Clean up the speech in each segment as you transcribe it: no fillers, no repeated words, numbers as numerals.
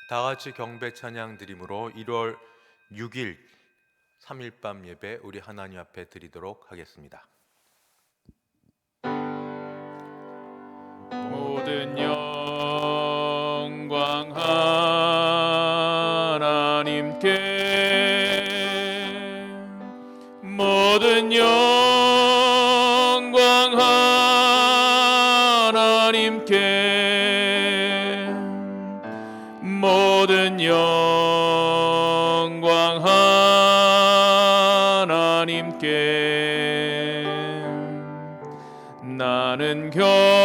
다 같이 경배 찬양 드림으로 1월 6일 3일 밤 예배 우리 하나님 앞에 드리도록 하겠습니다. 모든 영광 하나님께, 모든 영광 하나님께, 모든 영광 하나님께. 나는 경배해.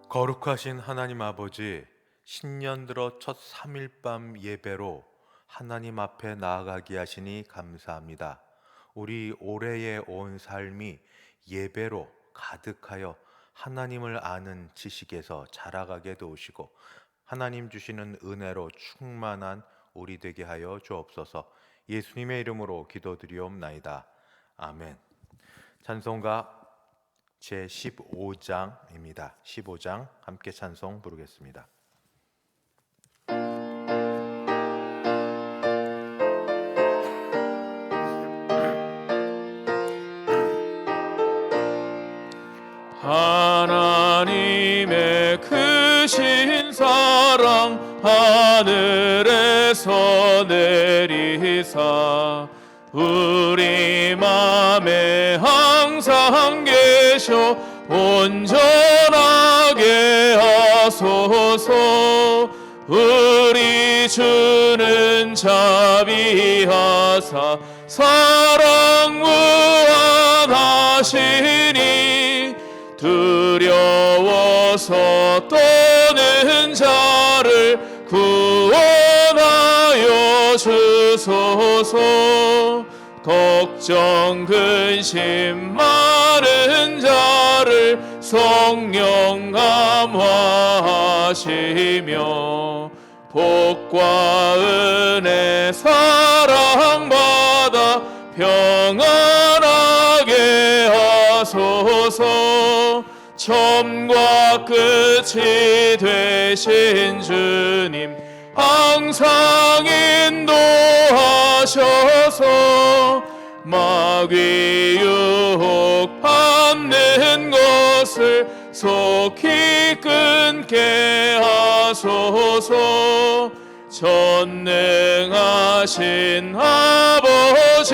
거룩하신 하나님 아버지, 신년 들어 첫 3일 밤 예배로 하나님 앞에 나아가게 하시니 감사합니다. 우리 올해의 온 삶이 예배로 가득하여 하나님을 아는 지식에서 자라가게 도우시고 하나님 주시는 은혜로 충만한 우리 되게 하여 주옵소서. 예수님의 이름으로 기도드리옵나이다. 아멘. 찬송가 제15장입니다. 15장 함께 찬송 부르겠습니다. 하나님의 크신 사랑 하늘에서 내리사 우리 맘에 항상 계셔 온전하게 하소서. 우리 주는 자비하사 사랑 무한하시니 두려워서 떠는 자를 구원하여 주소서. 걱정 근심 많은 자를 성령 감화하시며 복과 은혜 사랑받아 평안하게 하소서. 처음과 끝이 되신 주님 항상 인도하셔서 마귀 유혹 받는 것을 속히 끊게 하소서. 전능하신 아버지여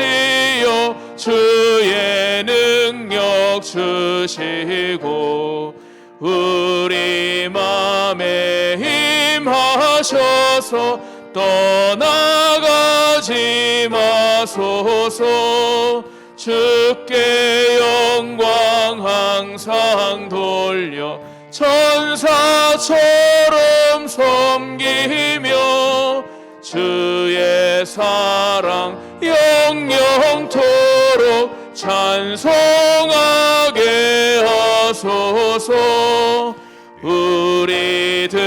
주의 능력 주시고 우리 맘에 임하셔서 떠나가지 마소서. 주께 영광 항상 돌려 천사처럼 섬기며 주의 사랑 영영토록 찬송하게 하소서. 우리들이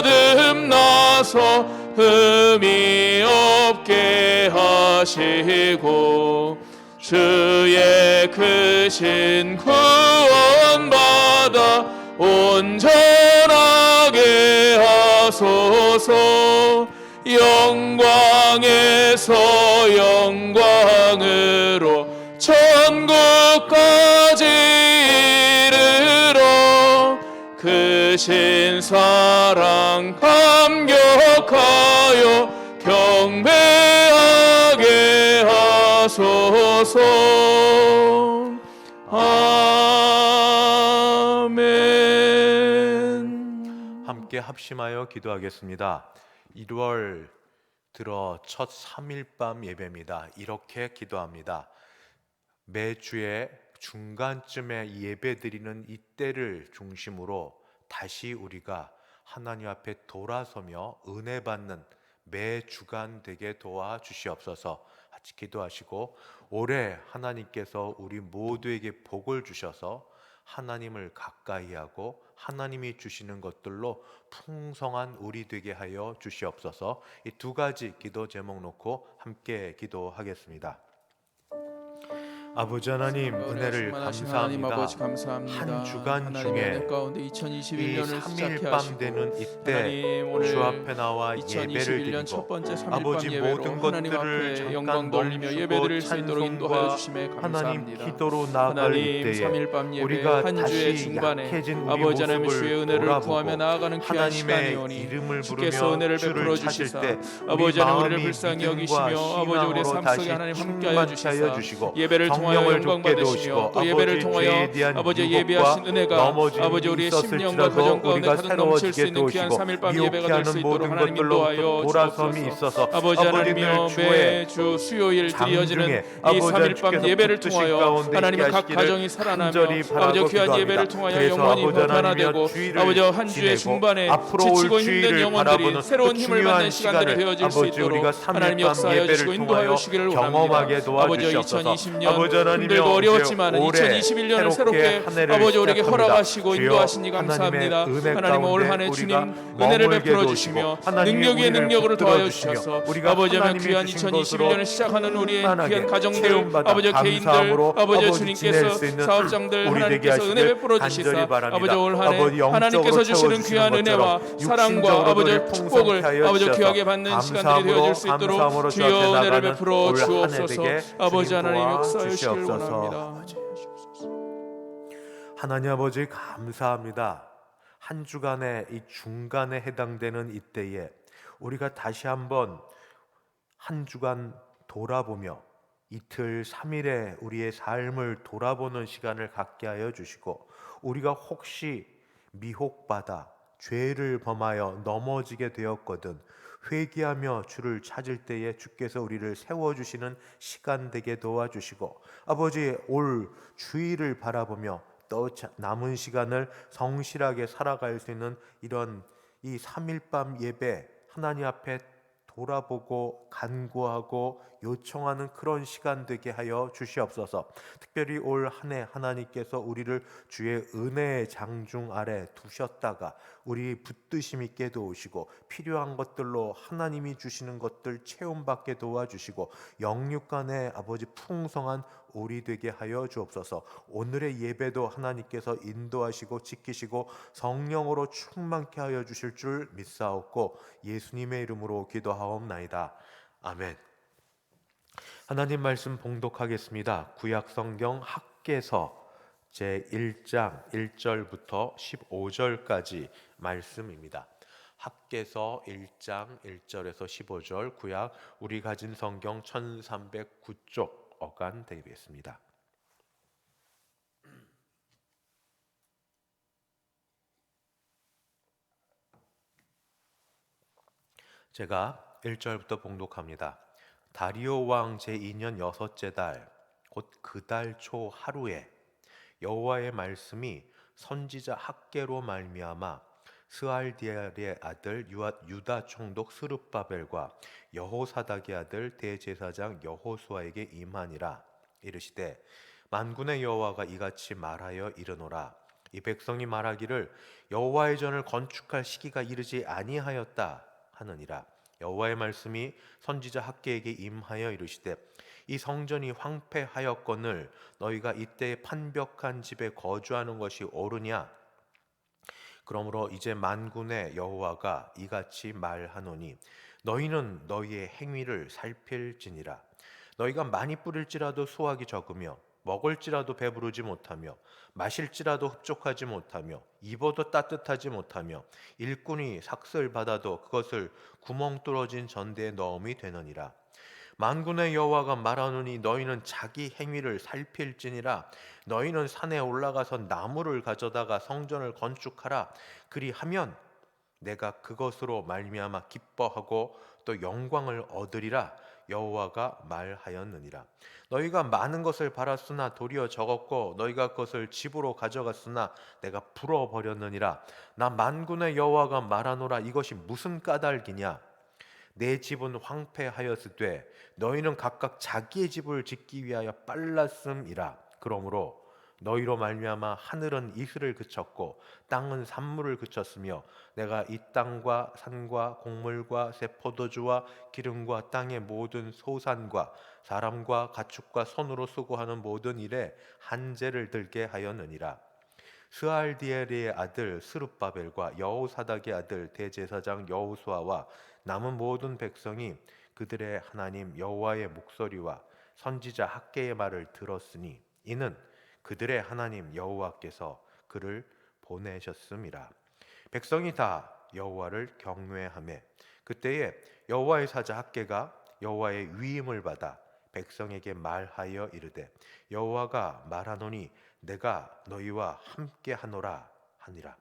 거듭나서 흠이 없게 하시고 주의 크신 구원받아 온전하게 하소서. 영광에서 영광으로 천국까지 이르러 크신 사랑 감격하여 경배하게 하소서. 아멘. 함께 합심하여 기도하겠습니다. 1월 들어 첫 3일 밤 예배입니다. 이렇게 기도합니다. 매주에 중간쯤에 예배 드리는 이때를 중심으로 다시 우리가 하나님 앞에 돌아서며 은혜 받는 매 주간 되게 도와주시옵소서. 같이 기도하시고, 올해 하나님께서 우리 모두에게 복을 주셔서 하나님을 가까이 하고 하나님이 주시는 것들로 풍성한 우리 되게 하여 주시옵소서. 이 두 가지 기도 제목 놓고 함께 기도하겠습니다. 아버지 하나님, 은혜를 하나님 아버지 감사합니다. 감사합니다. 한 주간 하나님의 중에 은혜 가운데 이 2021년을 3일 시작해 밤 하시고 되는 이때 하나님 오늘 주 앞에 나와 예배를 2021년 첫 드리고 번째 3일 밤 아버지 예배로 모든 하나님 것들을 앞에 잠깐 영광 돌리며 멈추고 예배드릴 수 있도록 인도하여 찬송과 주심에 하나님 감사합니다. 기도로 나아갈 하나님 이때에 3일 밤 예배 우리가 한 주의 다시 중반에 약해진 우리 아버지 하나님 모습을 주의 은혜를 돌아보고 구하며 나아가는 귀한 하나님의 시간이오니 이름을 주께서 부르며 은혜를 주를 베풀어 찾을 주시사 때 아버지 하나님 우리를 마음이 불쌍히 믿음과 여기시며 아버지 우리의 삶 다시 속에 하나님 함께하여 충만케 주시사 하여 주시고 예배를 통하여 성령을 영광 돋게 받으시며 도우시고 또 예배를 아버지 통하여 죄에 대한 아버지 유혹과 예비하신 은혜가 넘어짐이 아버지 우리의 심령과 있었을지라도 가정 가운데 우리가 가득 넘칠 수 새로워지게 있는 귀한 도우시고 3일 밤 예배가 될 수 미혹해 하는 있도록 모든 하나님 것들로부터 인도하여 돌아섬이 주옵소서. 있어서 아버지 하나님 아버지들 매주 수요일 드려지는 이 3일 밤 예배를 통하여 하나님의 각 가정이 살아나며 아버지 귀한 예배를 통하여 영혼이 변화되고 아버지 한 주의 중반에 지치고 힘든 영혼들이 새로운 힘을 받는 시간들이 되어질 수 있도록 하나님 역사하여 주시고 인도하여 주시기를 원합니다. 아버지 2020년 힘들고 어려웠지만 2021년을 새롭게 아버지 우리에게 허락하시고 인도하시니 감사합니다. 하나님 올 한 해 주님 은혜를 베풀어 주시며 능력 위에 능력으로 더하여 주셔서 아버지 하나님 귀한 2021년을 시작하는 우리의 귀한 가정들 아버지 개인들 아버지 주님께서 사업장들 하나님께서 은혜 베풀어 주시사 아버지 올 한 해 하나님께서 주시는 귀한 은혜와 사랑과 아버지 축복을 아버지 귀하게 받는 시간들이 되어질 수 있도록 주여 은혜를 베풀어 주옵소서. 아버지 하나님 역사해 주시길 원합니다. 하나님 아버지 감사합니다. 한 주간의 이 중간에 해당되는 이때에 우리가 다시 한번 한 주간 돌아보며 이틀 3일에 우리의 삶을 돌아보는 시간을 갖게 하여 주시고 우리가 혹시 미혹받아 죄를 범하여 넘어지게 되었거든 회개하며 주를 찾을 때에 주께서 우리를 세워주시는 시간 되게 도와주시고 아버지 올 주일을 바라보며 또 남은 시간을 성실하게 살아갈 수 있는 이런 이 3일 밤 예배 하나님 앞에 돌아보고 간구하고 요청하는 그런 시간 되게 하여 주시옵소서. 특별히 올 한 해 하나님께서 우리를 주의 은혜의 장중 아래 두셨다가 우리 붙드심 있게 도우시고 필요한 것들로 하나님이 주시는 것들 체험받게 도와주시고 영육간의 아버지 풍성한 우리 되게 하여 주옵소서. 오늘의 예배도 하나님께서 인도하시고 지키시고 성령으로 충만케 하여 주실 줄 믿사옵고 예수님의 이름으로 기도하옵나이다. 아멘. 하나님 말씀 봉독하겠습니다. 구약 성경 학개서 제1장 1절부터 15절까지 말씀입니다. 학개서 1장 1절에서 15절 구약 우리 가진 성경 1309쪽 어간 되겠습니다. 제가 1절부터 봉독합니다. 다리오 왕 제2년 여섯째 달 곧 그 달 초 하루에 여호와의 말씀이 선지자 학개로 말미암아 스알디엘의 아들 유다 총독 스룹바벨과 여호사닥의 아들 대제사장 여호수아에게 임하니라. 이르시되 만군의 여호와가 이같이 말하여 이르노라. 이 백성이 말하기를 여호와의 전을 건축할 시기가 이르지 아니하였다 하느니라. 여호와의 말씀이 선지자 학개에게 임하여 이르시되 이 성전이 황폐하였거늘 너희가 이때 판벽한 집에 거주하는 것이 옳으냐? 그러므로 이제 만군의 여호와가 이같이 말하노니 너희는 너희의 행위를 살필지니라. 너희가 많이 뿌릴지라도 수확이 적으며 먹을지라도 배부르지 못하며 마실지라도 흡족하지 못하며 입어도 따뜻하지 못하며 일꾼이 삭슬 받아도 그것을 구멍 뚫어진 전대에 넣음이 되느니라. 만군의 여호와가 말하노니 너희는 자기 행위를 살필지니라. 너희는 산에 올라가서 나무를 가져다가 성전을 건축하라. 그리하면 내가 그것으로 말미암아 기뻐하고 또 영광을 얻으리라. 여호와가 말하였느니라. 너희가 많은 것을 바랐으나 도리어 적었고 너희가 그것을 집으로 가져갔으나 내가 불어버렸느니라. 나 만군의 여호와가 말하노라. 이것이 무슨 까닭이냐? 내 집은 황폐하였으되 너희는 각각 자기의 집을 짓기 위하여 빨랐음이라. 그러므로 너희로 말미암아 하늘은 이슬을 그쳤고 땅은 산물을 그쳤으며 내가 이 땅과 산과 곡물과 새 포도주와 기름과 땅의 모든 소산과 사람과 가축과 손으로 수고하는 모든 일에 한재를 들게 하였느니라. 스알디엘의 아들 스룹바벨과 여호사닥의 아들 대제사장 여호수아와 남은 모든 백성이 그들의 하나님 여호와의 목소리와 선지자 학개의 말을 들었으니 이는 그들의 하나님 여호와께서 그를 보내셨음이라. 백성이 다 여호와를 경외하매 그때에 여호와의 사자 학개가 여호와의 위임을 받아 백성에게 말하여 이르되 여호와가 말하노니 내가 너희와 함께 하노라 하니라.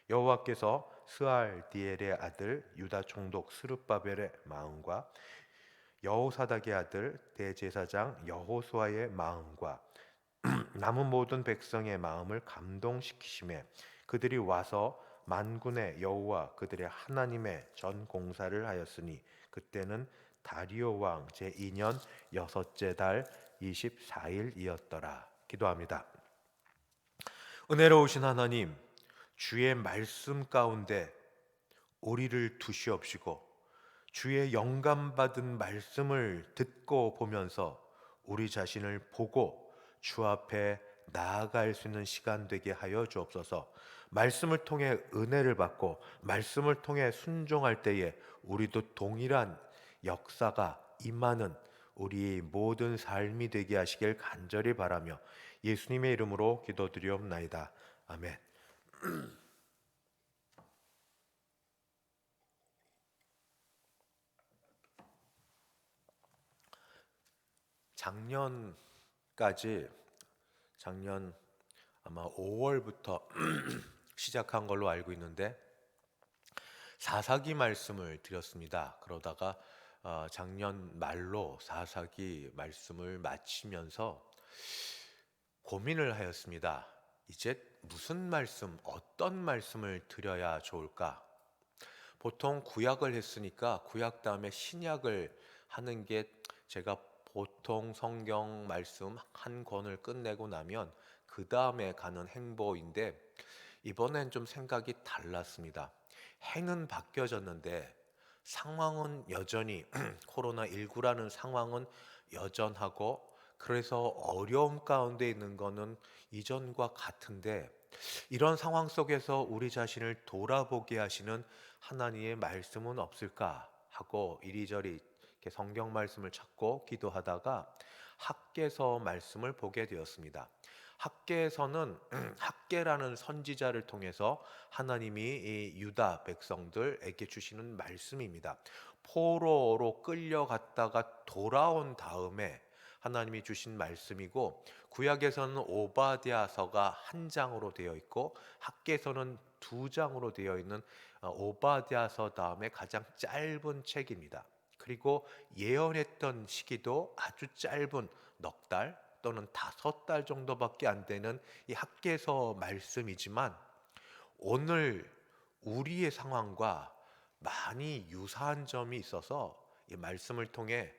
여호와께서 스알디엘의 아들 유다 총독 스룹바벨의 마음과 여호사닥의 아들 대제사장 여호수아의 마음과 남은 모든 백성의 마음을 감동시키심에 그들이 와서 만군의 여호와 그들의 하나님의 전 공사를 하였으니 그때는 다리오 왕 제2년 여섯째 달 24일이었더라. 기도합니다. 은혜로우신 하나님, 주의 말씀 가운데 우리를 두시옵시고 주의 영감받은 말씀을 듣고 보면서 우리 자신을 보고 주 앞에 나아갈 수 있는 시간 되게 하여 주옵소서. 말씀을 통해 은혜를 받고 말씀을 통해 순종할 때에 우리도 동일한 역사가 임하는 우리 모든 삶이 되게 하시길 간절히 바라며 예수님의 이름으로 기도드리옵나이다. 아멘. 작년 아마 5월부터 시작한 걸로 알고 있는데 사사기 말씀을 드렸습니다. 그러다가 작년 말로 사사기 말씀을 마치면서 고민을 하였습니다. 이제 무슨 말씀, 어떤 말씀을 드려야 좋을까? 보통 구약을 했으니까 구약 다음에 신약을 하는 게 제가 보통 성경 말씀 한 권을 끝내고 나면 그 다음에 가는 행보인데 이번엔 좀 생각이 달랐습니다. 해는 바뀌어졌는데 상황은 여전히 코로나19라는 상황은 여전하고 그래서 어려움 가운데 있는 거는 이전과 같은데 이런 상황 속에서 우리 자신을 돌아보게 하시는 하나님의 말씀은 없을까 하고 이리저리 이렇게 성경 말씀을 찾고 기도하다가 학개서 말씀을 보게 되었습니다. 학개서는 학개라는 선지자를 통해서 하나님이 이 유다 백성들에게 주시는 말씀입니다. 포로로 끌려갔다가 돌아온 다음에 하나님이 주신 말씀이고 구약에서는 오바댜서가 한 장으로 되어 있고 학개서는 두 장으로 되어 있는 오바댜서 다음에 가장 짧은 책입니다. 그리고 예언했던 시기도 아주 짧은 넉 달 또는 5달 정도밖에 안 되는 이 학개서 말씀이지만 오늘 우리의 상황과 많이 유사한 점이 있어서 이 말씀을 통해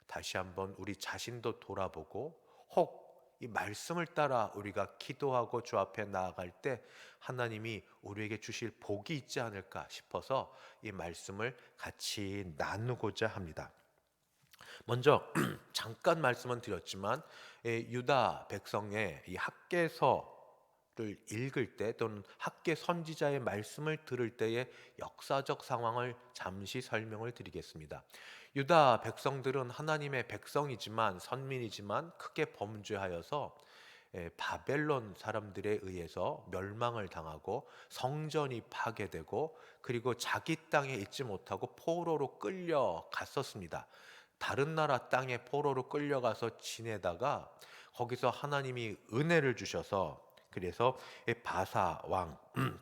다시 한번 우리 자신도 돌아보고 혹 이 말씀을 따라 우리가 기도하고 주 앞에 나아갈 때 하나님이 우리에게 주실 복이 있지 않을까 싶어서 이 말씀을 같이 나누고자 합니다. 먼저 잠깐 말씀은 드렸지만 유다 백성의 이 학개서를 읽을 때 또는 학개 선지자의 말씀을 들을 때의 역사적 상황을 잠시 설명을 드리겠습니다. 유다 백성들은 하나님의 백성이지만 선민이지만 크게 범죄하여서 바벨론 사람들에 의해서 멸망을 당하고 성전이 파괴되고 그리고 자기 땅에 있지 못하고 포로로 끌려갔었습니다. 다른 나라 땅에 포로로 끌려가서 지내다가 거기서 하나님이 은혜를 주셔서 그래서 바사 왕,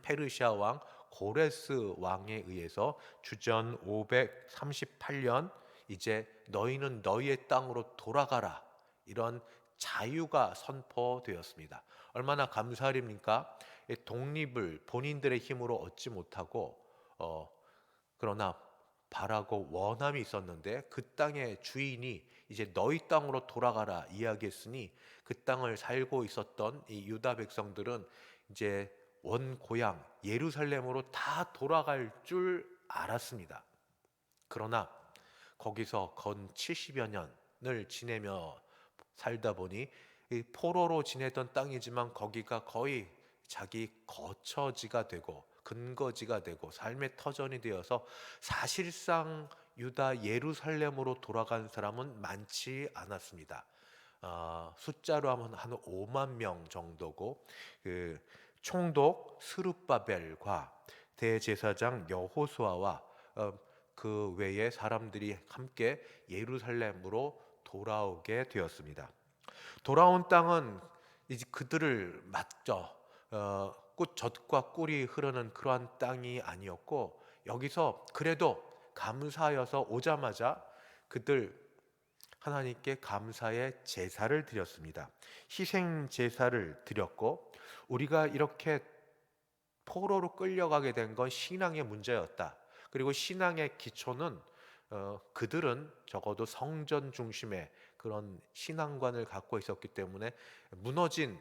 페르시아 왕 고레스 왕에 의해서 주전 538년 이제 너희는 너희의 땅으로 돌아가라, 이런 자유가 선포되었습니다. 얼마나 감사할 일입니까? 이 독립을 본인들의 힘으로 얻지 못하고 그러나 바라고 원함이 있었는데 그 땅의 주인이 이제 너희 땅으로 돌아가라 이야기했으니 그 땅을 살고 있었던 이 유다 백성들은 이제 원 고향 예루살렘으로 다 돌아갈 줄 알았습니다. 그러나 거기서 건 70여 년을 지내며 살다 보니 이 포로로 지내던 땅이지만 거기가 거의 자기 거처지가 되고 근거지가 되고 삶의 터전이 되어서 사실상 유다 예루살렘으로 돌아간 사람은 많지 않았습니다. 숫자로 하면 한 5만 명 정도고, 그 총독 스룹바벨과 대제사장 여호수아와 그 외의 사람들이 함께 예루살렘으로 돌아오게 되었습니다. 돌아온 땅은 이제 그들을 맞죠. 젖과 꿀이 흐르는 그러한 땅이 아니었고, 여기서 그래도 감사하여서 오자마자 그들 하나님께 감사의 제사를 드렸습니다. 희생 제사를 드렸고, 우리가 이렇게 포로로 끌려가게 된 건 신앙의 문제였다. 그리고 신앙의 기초는 그들은 적어도 성전 중심의 그런 신앙관을 갖고 있었기 때문에 무너진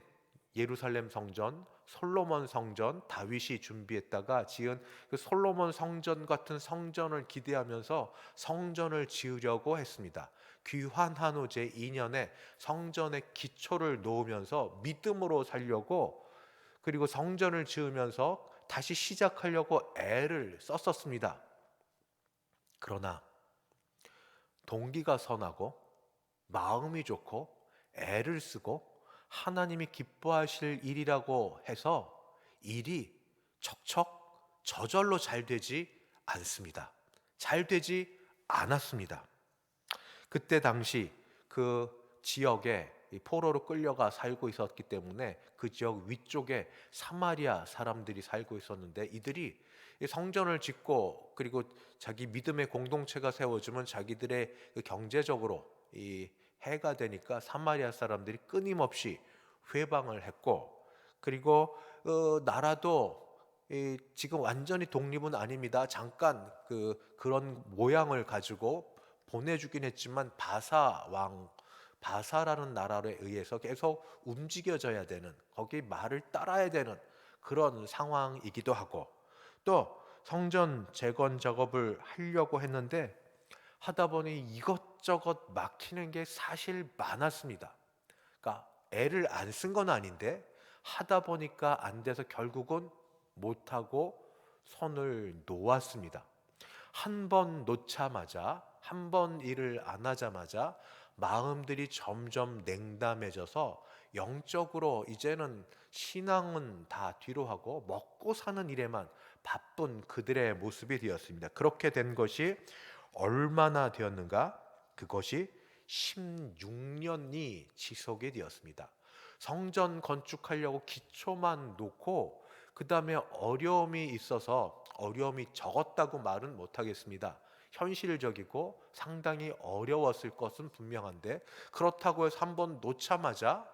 예루살렘 성전, 솔로몬 성전, 다윗이 준비했다가 지은 그 솔로몬 성전 같은 성전을 기대하면서 성전을 지으려고 했습니다. 귀환 한후 제2년에 성전의 기초를 놓으면서 믿음으로 살려고, 그리고 성전을 지으면서 다시 시작하려고 애를 썼었습니다. 그러나 동기가 선하고 마음이 좋고 애를 쓰고 하나님이 기뻐하실 일이라고 해서 일이 척척 저절로 잘 되지 않습니다. 잘 되지 않았습니다. 그때 당시 그 지역에 포로로 끌려가 살고 있었기 때문에 그 지역 위쪽에 사마리아 사람들이 살고 있었는데, 이들이 성전을 짓고 그리고 자기 믿음의 공동체가 세워지면 자기들의 경제적으로 이 해가 되니까 사마리아 사람들이 끊임없이 회방을 했고, 그리고 나라도 지금 완전히 독립은 아닙니다. 잠깐 그런 모양을 가지고 보내주긴 했지만 바사라는 나라에 의해서 계속 움직여져야 되는, 거기 말을 따라야 되는 그런 상황이기도 하고, 또 성전 재건 작업을 하려고 했는데 하다 보니 이것저것 막히는 게 사실 많았습니다. 그러니까 애를 안 쓴 건 아닌데 하다 보니까 안 돼서 결국은 못하고 손을 놓았습니다. 한 번 놓자마자, 한 번 일을 안 하자마자 마음들이 점점 냉담해져서 영적으로 이제는 신앙은 다 뒤로 하고 먹고 사는 일에만 바쁜 그들의 모습이 되었습니다. 그렇게 된 것이 얼마나 되었는가? 그것이 16년이 지속이 되었습니다. 성전 건축하려고 기초만 놓고 그 다음에 어려움이 있어서, 어려움이 적었다고 말은 못하겠습니다. 현실적이고 상당히 어려웠을 것은 분명한데, 그렇다고 해서 한번 놓자마자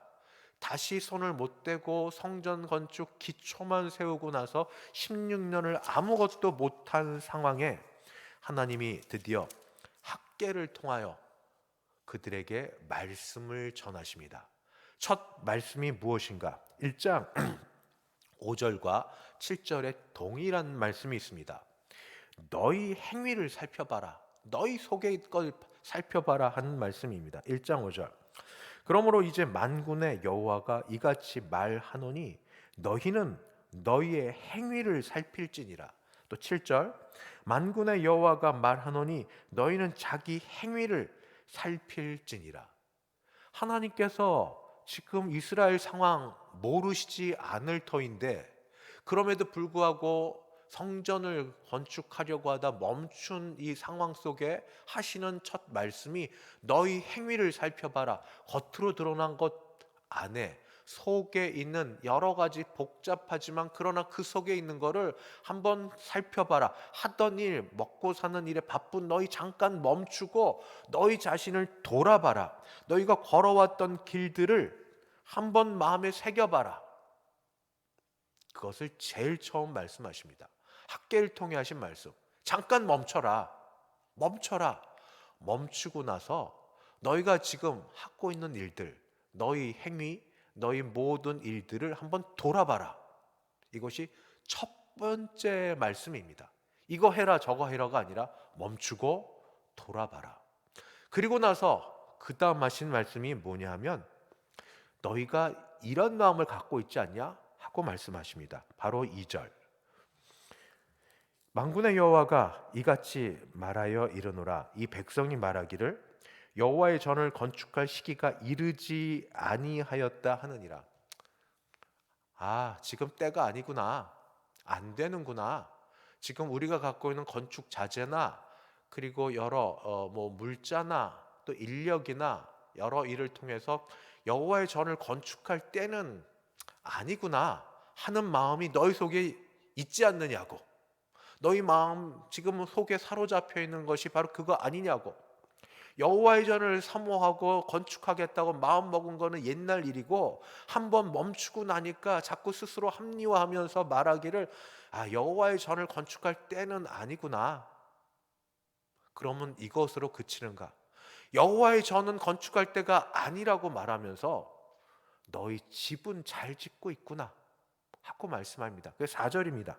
다시 손을 못 대고 성전 건축 기초만 세우고 나서 16년을 아무것도 못한 상황에 하나님이 드디어 학개를 통하여 그들에게 말씀을 전하십니다. 첫 말씀이 무엇인가? 1장 5절과 7절에 동일한 말씀이 있습니다. 너희 행위를 살펴봐라, 너희 속의 걸 살펴봐라 하는 말씀입니다. 1장 5절. 그러므로 이제 만군의 여호와가 이같이 말하노니 너희는 너희의 행위를 살필지니라. 또 7절. 만군의 여호와가 말하노니 너희는 자기 행위를 살필지니라. 하나님께서 지금 이스라엘 상황 모르시지 않을 터인데, 그럼에도 불구하고 성전을 건축하려고 하다 멈춘 이 상황 속에 하시는 첫 말씀이 너희 행위를 살펴봐라. 겉으로 드러난 것 안에 속에 있는 여러 가지 복잡하지만 그러나 그 속에 있는 거를 한번 살펴봐라. 하던 일, 먹고 사는 일에 바쁜 너희 잠깐 멈추고 너희 자신을 돌아봐라. 너희가 걸어왔던 길들을 한번 마음에 새겨봐라. 그것을 제일 처음 말씀하십니다. 학계를 통해 하신 말씀. 잠깐 멈춰라. 멈춰라. 멈추고 나서 너희가 지금 하고 있는 일들, 너희 행위, 너희 모든 일들을 한번 돌아봐라. 이것이 첫 번째 말씀입니다. 이거 해라 저거 해라가 아니라 멈추고 돌아봐라. 그리고 나서 그 다음 하신 말씀이 뭐냐 하면 너희가 이런 마음을 갖고 있지 않냐? 하고 말씀하십니다. 바로 2절. 만군의 여호와가 이같이 말하여 이르노라. 이 백성이 말하기를 여호와의 전을 건축할 시기가 이르지 아니하였다 하느니라. 지금 때가 아니구나. 안 되는구나. 지금 우리가 갖고 있는 건축 자재나 그리고 여러 물자나 또 인력이나 여러 일을 통해서 여호와의 전을 건축할 때는 아니구나 하는 마음이 너희 속에 있지 않느냐고. 너희 마음 지금 속에 사로잡혀 있는 것이 바로 그거 아니냐고. 여호와의 전을 사모하고 건축하겠다고 마음 먹은 거는 옛날 일이고 한번 멈추고 나니까 자꾸 스스로 합리화하면서 말하기를 여호와의 전을 건축할 때는 아니구나. 그러면 이것으로 그치는가? 여호와의 전은 건축할 때가 아니라고 말하면서 너희 집은 잘 짓고 있구나 하고 말씀합니다. 그게 4절입니다.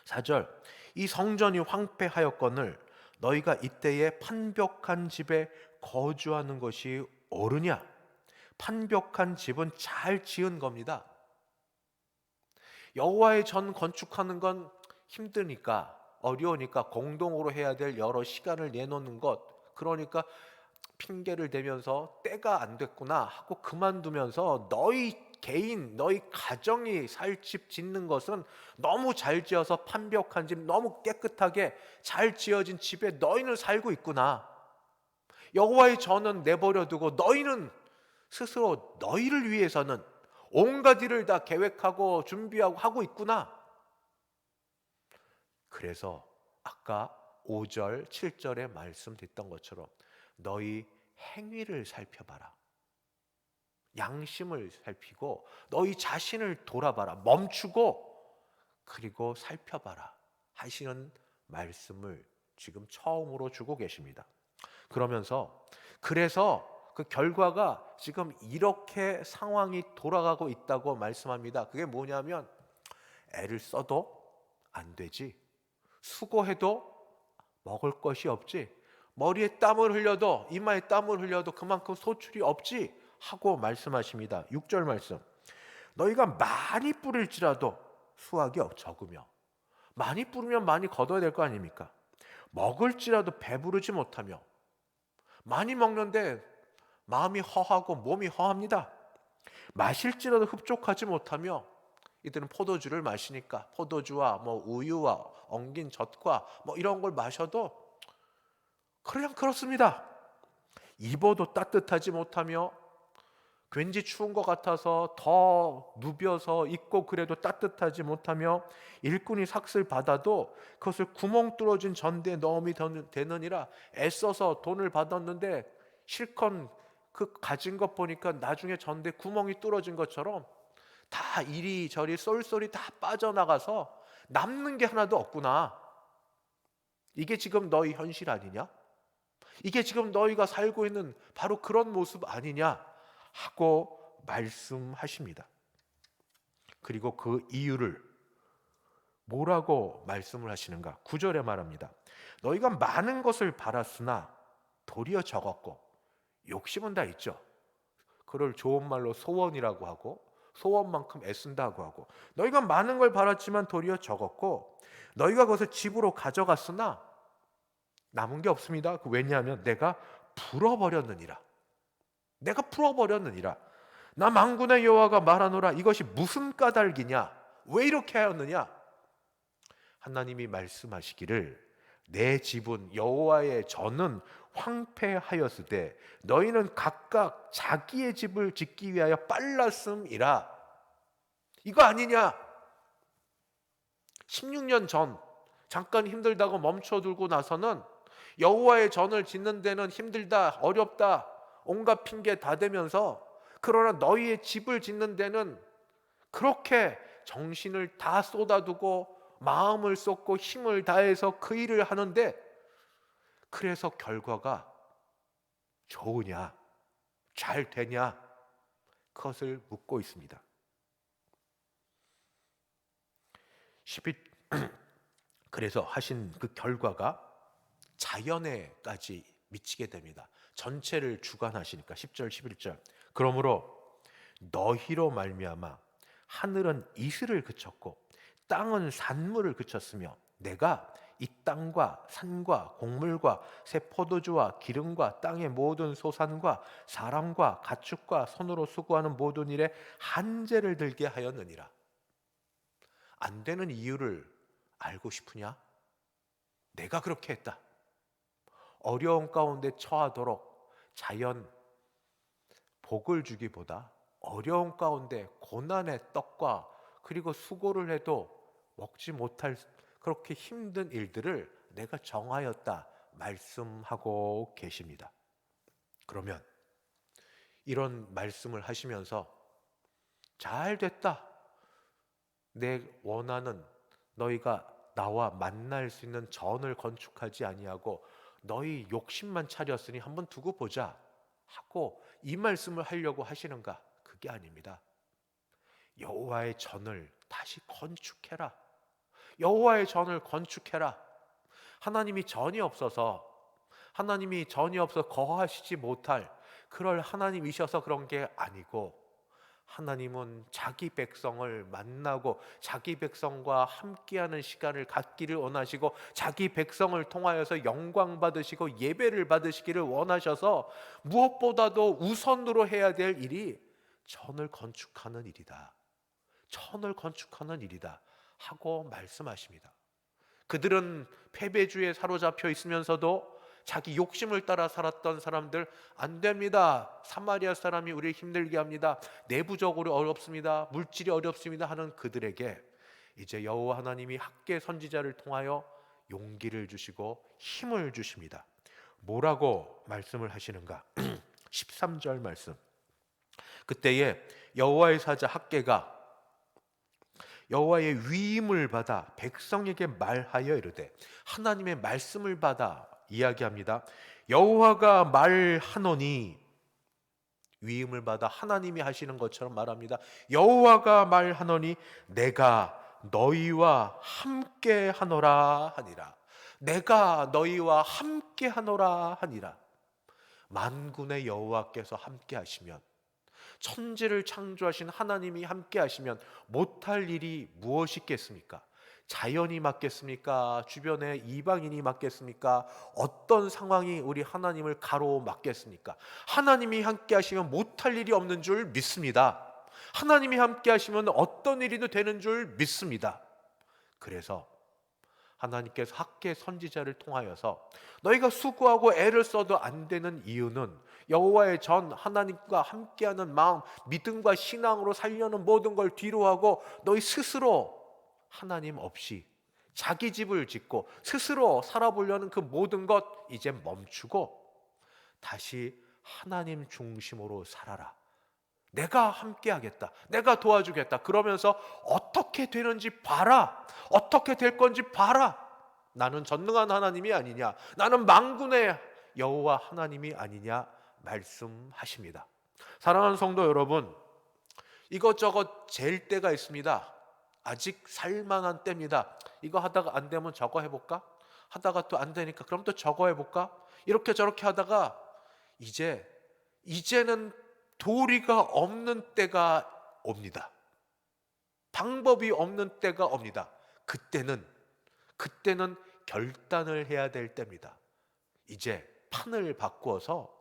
4절. 이 성전이 황폐하였거늘 너희가 이때에 판벽한 집에 거주하는 것이 옳으냐? 판벽한 집은 잘 지은 겁니다. 여호와의 전 건축하는 건 힘드니까 어려우니까 공동으로 해야 될 여러 시간을 내놓는 것, 그러니까 핑계를 대면서 때가 안 됐구나 하고 그만두면서 너희 개인, 너희 가정이 살 집 짓는 것은 너무 잘 지어서 판벽한 집, 너무 깨끗하게 잘 지어진 집에 너희는 살고 있구나. 여호와의 전은 내버려 두고 너희는 스스로 너희를 위해서는 온갖 일을 다 계획하고 준비하고 하고 있구나. 그래서 아까 5절, 7절에 말씀드렸던 것처럼 너희 행위를 살펴봐라. 양심을 살피고 너희 자신을 돌아봐라. 멈추고 그리고 살펴봐라 하시는 말씀을 지금 처음으로 주고 계십니다. 그러면서 그래서 그 결과가 지금 이렇게 상황이 돌아가고 있다고 말씀합니다. 그게 뭐냐면 애를 써도 안 되지, 수고해도 먹을 것이 없지, 머리에 땀을 흘려도 이마에 땀을 흘려도 그만큼 소출이 없지 하고 말씀하십니다. 6절 말씀. 너희가 많이 뿌릴지라도 수확이 적으며, 많이 뿌리면 많이 거둬야 될 거 아닙니까? 먹을지라도 배부르지 못하며, 많이 먹는데 마음이 허하고 몸이 허합니다. 마실지라도 흡족하지 못하며, 이들은 포도주를 마시니까 포도주와 우유와 엉긴 젖과 이런 걸 마셔도 그냥 그렇습니다. 입어도 따뜻하지 못하며, 왠지 추운 것 같아서 더 누벼서 입고 그래도 따뜻하지 못하며, 일꾼이 삭슬 받아도 그것을 구멍 뚫어진 전대에 넣음이 되느니라. 애써서 돈을 받았는데 실컷 그 가진 것 보니까 나중에 전대 구멍이 뚫어진 것처럼 다 이리저리 쏠쏠이 다 빠져나가서 남는 게 하나도 없구나. 이게 지금 너희 현실 아니냐? 이게 지금 너희가 살고 있는 바로 그런 모습 아니냐 하고 말씀하십니다. 그리고 그 이유를 뭐라고 말씀을 하시는가? 9절에 말합니다. 너희가 많은 것을 바랐으나 도리어 적었고, 욕심은 다 있죠. 그걸 좋은 말로 소원이라고 하고, 소원만큼 애쓴다고 하고, 너희가 많은 걸 바랐지만 도리어 적었고, 너희가 그것을 집으로 가져갔으나 남은 게 없습니다. 왜냐하면 내가 풀어버렸느니라. 내가 풀어버렸느니라. 나 만군의 여호와가 말하노라. 이것이 무슨 까닭이냐? 왜 이렇게 하였느냐? 하나님이 말씀하시기를 내 집은 여호와의 전은 황폐하였으되 너희는 각각 자기의 집을 짓기 위하여 빨랐음이라. 이거 아니냐? 16년 전 잠깐 힘들다고 멈춰두고 나서는 여호와의 전을 짓는 데는 힘들다, 어렵다, 온갖 핑계 다 대면서, 그러나 너희의 집을 짓는 데는 그렇게 정신을 다 쏟아두고 마음을 쏟고 힘을 다해서 그 일을 하는데, 그래서 결과가 좋으냐, 잘 되냐, 그것을 묻고 있습니다. 11 그래서 하신 그 결과가 자연에까지 미치게 됩니다. 전체를 주관하시니까. 10절 11절 그러므로 너희로 말미암아 하늘은 이슬을 그쳤고 땅은 산물을 그쳤으며 내가 이 땅과 산과 곡물과 새 포도주와 기름과 땅의 모든 소산과 사람과 가축과 손으로 수고하는 모든 일에 한제를 들게 하였느니라. 안 되는 이유를 알고 싶으냐? 내가 그렇게 했다. 어려운 가운데 처하도록 자연 복을 주기보다 어려운 가운데 고난의 떡과 그리고 수고를 해도 먹지 못할 그렇게 힘든 일들을 내가 정하였다 말씀하고 계십니다. 그러면 이런 말씀을 하시면서 잘 됐다, 내 원하는 너희가 나와 만날 수 있는 전을 건축하지 아니하고 너희 욕심만 차렸으니 한번 두고 보자 하고 이 말씀을 하려고 하시는가? 그게 아닙니다. 여호와의 전을 다시 건축해라. 여호와의 전을 건축해라. 하나님이 전이 없어서 거하시지 못할 그럴 하나님이셔서 그런 게 아니고, 하나님은 자기 백성을 만나고 자기 백성과 함께하는 시간을 갖기를 원하시고 자기 백성을 통하여서 영광 받으시고 예배를 받으시기를 원하셔서 무엇보다도 우선으로 해야 될 일이 전을 건축하는 일이다. 전을 건축하는 일이다 하고 말씀하십니다. 그들은 패배주의에 사로잡혀 있으면서도 자기 욕심을 따라 살았던 사람들, 안 됩니다, 사마리아 사람이 우리를 힘들게 합니다, 내부적으로 어렵습니다, 물질이 어렵습니다 하는 그들에게 이제 여호와 하나님이 학계 선지자를 통하여 용기를 주시고 힘을 주십니다. 뭐라고 말씀을 하시는가? 13절 말씀. 그때에 여호와의 사자 학계가 여호와의 위임을 받아 백성에게 말하여 이르되, 하나님의 말씀을 받아 이야기합니다. 여호와가 말하노니, 위임을 받아 하나님이 하시는 것처럼 말합니다. 여호와가 말하노니 내가 너희와 함께 하노라 하니라. 내가 너희와 함께 하노라 하니라. 만군의 여호와께서 함께 하시면, 천지를 창조하신 하나님이 함께 하시면 못할 일이 무엇이 있겠습니까? 자연이 맞겠습니까? 주변에 이방인이 맞겠습니까? 어떤 상황이 우리 하나님을 가로막겠습니까? 하나님이 함께 하시면 못할 일이 없는 줄 믿습니다. 하나님이 함께 하시면 어떤 일이도 되는 줄 믿습니다. 그래서 하나님께서 학계 선지자를 통하여서 너희가 수고하고 애를 써도 안 되는 이유는 여호와의 전, 하나님과 함께하는 마음, 믿음과 신앙으로 살려는 모든 걸 뒤로하고 너희 스스로 하나님 없이 자기 집을 짓고 스스로 살아보려는 그 모든 것 이제 멈추고 다시 하나님 중심으로 살아라. 내가 함께하겠다, 내가 도와주겠다, 그러면서 어떻게 되는지 봐라, 어떻게 될 건지 봐라. 나는 전능한 하나님이 아니냐, 나는 만군의 여호와 하나님이 아니냐 말씀하십니다. 사랑하는 성도 여러분, 이것저것 잴 때가 있습니다. 아직 살만한 때입니다. 이거 하다가 안 되면 저거 해볼까? 하다가 또 안 되니까 그럼 또 저거 해볼까? 이렇게 저렇게 하다가 이제는 도리가 없는 때가 옵니다. 방법이 없는 때가 옵니다. 그때는 결단을 해야 될 때입니다. 이제 판을 바꾸어서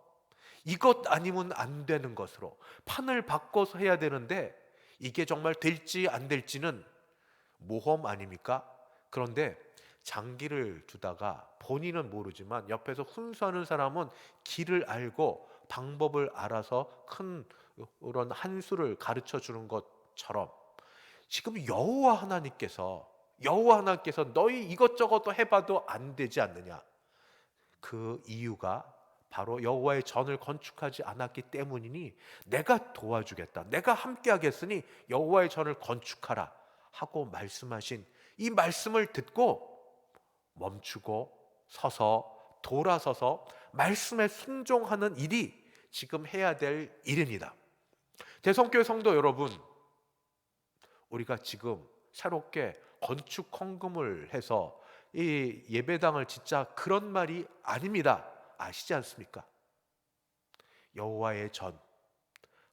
이것 아니면 안 되는 것으로 판을 바꿔서 해야 되는데, 이게 정말 될지 안 될지는 모험 아닙니까? 그런데 장기를 두다가 본인은 모르지만 옆에서 훈수하는 사람은 길을 알고 방법을 알아서 큰 그런 한 수를 가르쳐 주는 것처럼 지금 여호와 하나님께서 너희 이것저것 해봐도 안 되지 않느냐. 그 이유가 바로 여호와의 전을 건축하지 않았기 때문이니 내가 도와주겠다. 내가 함께하겠으니 여호와의 전을 건축하라 하고 말씀하신 이 말씀을 듣고 멈추고 서서 돌아서서 말씀에 순종하는 일이 지금 해야 될 일입니다. 대성교회 성도 여러분, 우리가 지금 새롭게 건축 헌금을 해서 이 예배당을 짓자 그런 말이 아닙니다. 아시지 않습니까? 여호와의 전,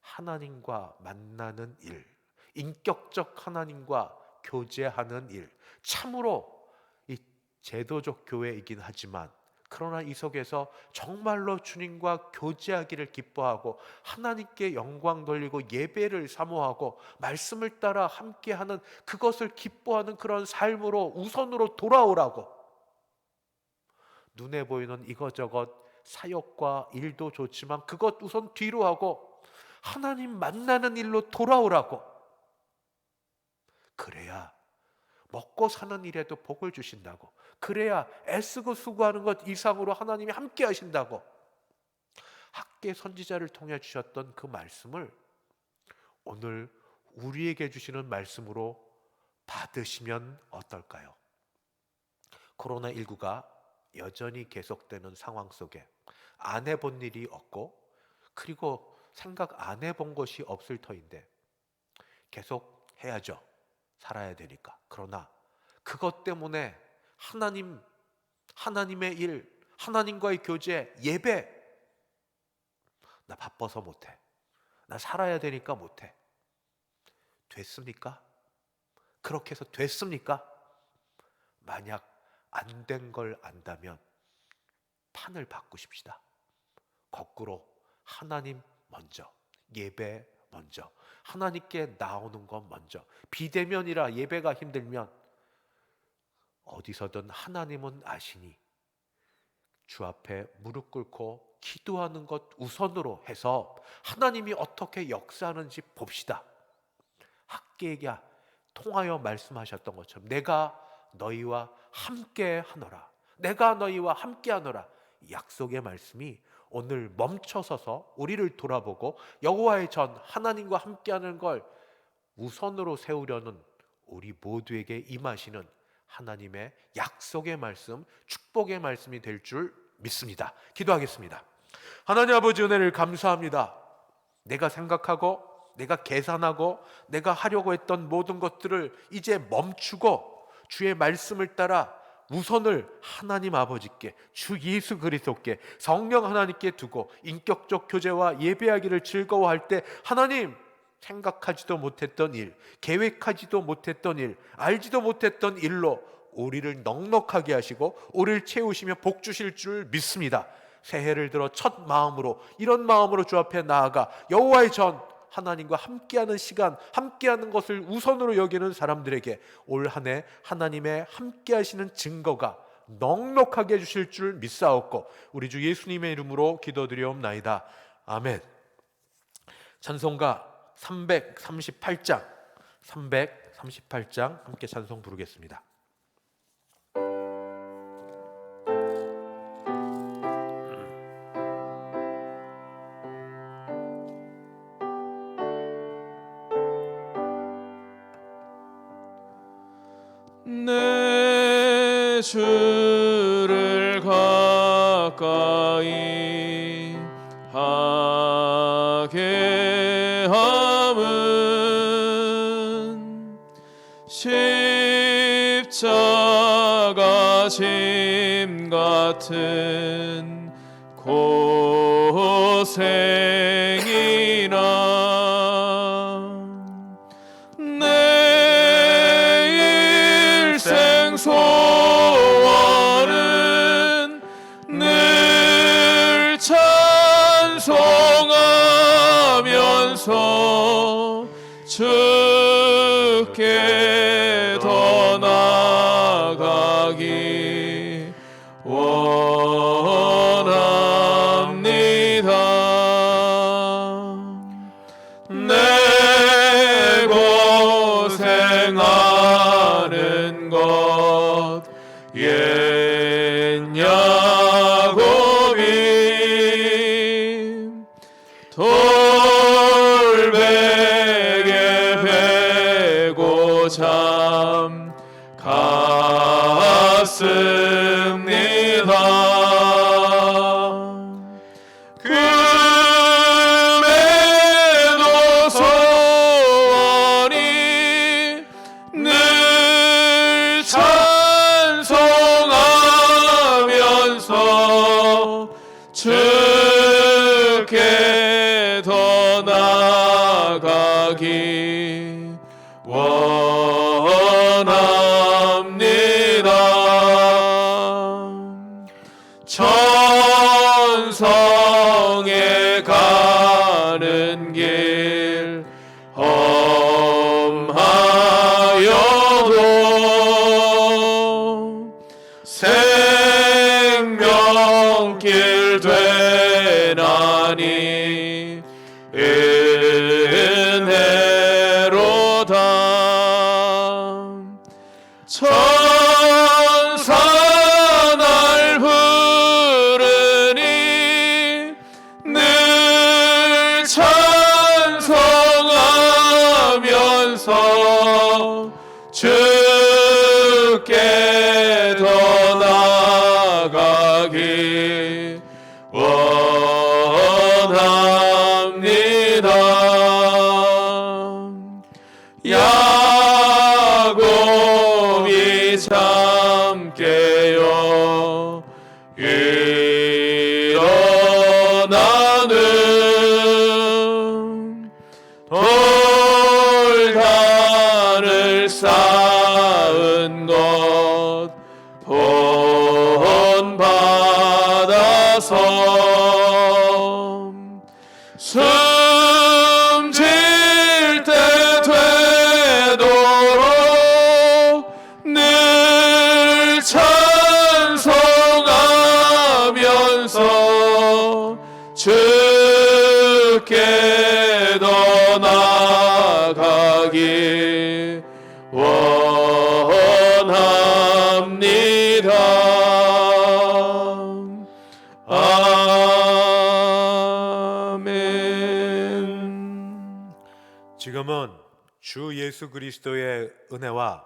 하나님과 만나는 일, 인격적 하나님과 교제하는 일, 참으로 이 제도적 교회이긴 하지만 그러나 이 속에서 정말로 주님과 교제하기를 기뻐하고 하나님께 영광 돌리고 예배를 사모하고 말씀을 따라 함께하는 그것을 기뻐하는 그런 삶으로 우선으로 돌아오라고. 눈에 보이는 이것저것 사역과 일도 좋지만 그것 우선 뒤로 하고 하나님 만나는 일로 돌아오라고. 그래야 먹고 사는 일에도 복을 주신다고. 그래야 애쓰고 수고하는 것 이상으로 하나님이 함께 하신다고. 학계 선지자를 통해 주셨던 그 말씀을 오늘 우리에게 주시는 말씀으로 받으시면 어떨까요? 코로나19가 여전히 계속되는 상황 속에 안 해본 일이 없고 그리고 생각 안 해본 것이 없을 터인데 계속 해야죠. 살아야 되니까. 그러나 그것 때문에 하나님의 일, 하나님과의 교제, 예배 나 바빠서 못해. 나 살아야 되니까 못해. 됐습니까? 그렇게 해서 됐습니까? 만약 안 된 걸 안다면 판을 바꾸십시다. 거꾸로 하나님 먼저, 예배 먼저, 하나님께 나오는 것 먼저. 비대면이라 예배가 힘들면 어디서든 하나님은 아시니 주 앞에 무릎 꿇고 기도하는 것 우선으로 해서 하나님이 어떻게 역사하는지 봅시다. 학계에게 통하여 말씀하셨던 것처럼 내가 너희와 함께 하노라. 내가 너희와 함께 하노라. 약속의 말씀이 오늘 멈춰서서 우리를 돌아보고 여호와의 전, 하나님과 함께하는 걸 우선으로 세우려는 우리 모두에게 임하시는 하나님의 약속의 말씀, 축복의 말씀이 될 줄 믿습니다. 기도하겠습니다. 하나님 아버지, 은혜를 감사합니다. 내가 생각하고 내가 계산하고 내가 하려고 했던 모든 것들을 이제 멈추고 주의 말씀을 따라 우선을 하나님 아버지께, 주 예수 그리스도께, 성령 하나님께 두고 인격적 교제와 예배하기를 즐거워할 때 하나님, 생각하지도 못했던 일, 계획하지도 못했던 일, 알지도 못했던 일로 우리를 넉넉하게 하시고 우리를 채우시며 복 주실 줄 믿습니다. 새해를 들어 첫 마음으로, 이런 마음으로 주 앞에 나아가 여호와의 전, 하나님과 함께하는 시간, 함께하는 것을 우선으로 여기는 사람들에게 올 한 해 하나님의 함께하시는 증거가 넉넉하게 해주실 줄 믿사옵고 우리 주 예수님의 이름으로 기도드리옵나이다. 아멘. 찬송가 338장 함께 찬송 부르겠습니다. 내 주를 가까이 하게 함은 십자가 짐 같은 고생이라. 소원은 늘 찬송하면서 주께 더 나아가기 나아가기 원합니다. 내 고생하는 것 옛 야곱이 돌베개 베고 잠 갔습니다. 금에도 소원이 늘 찬송하면서 주께 더 나아가기 원합니다. 천성에 가는 길 험하여도 생명길 되나니 은혜로다. 천사 날 부르니 늘 찬송하면서 주께 더 나아가기 원합니다. 야곱이 잠 깨어 일어나는 돌단을 쌓은 것 본받아서 숨질 때 되도록 늘 찬송하면서 주께 더 나아가기 원합니다. 아멘. 지금은 주 예수 그리스도의 은혜와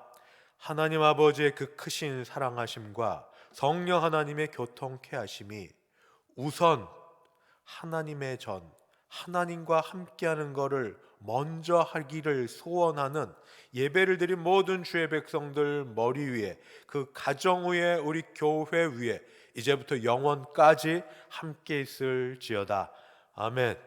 하나님 아버지의 그 크신 사랑하심과 성령 하나님의 교통케 하심이 우선 하나님의 전, 하나님과 함께하는 것을 먼저 하기를 소원하는 예배를 드린 모든 주의 백성들 머리 위에, 그 가정 위에, 우리 교회 위에 이제부터 영원까지 함께 있을지어다. 아멘.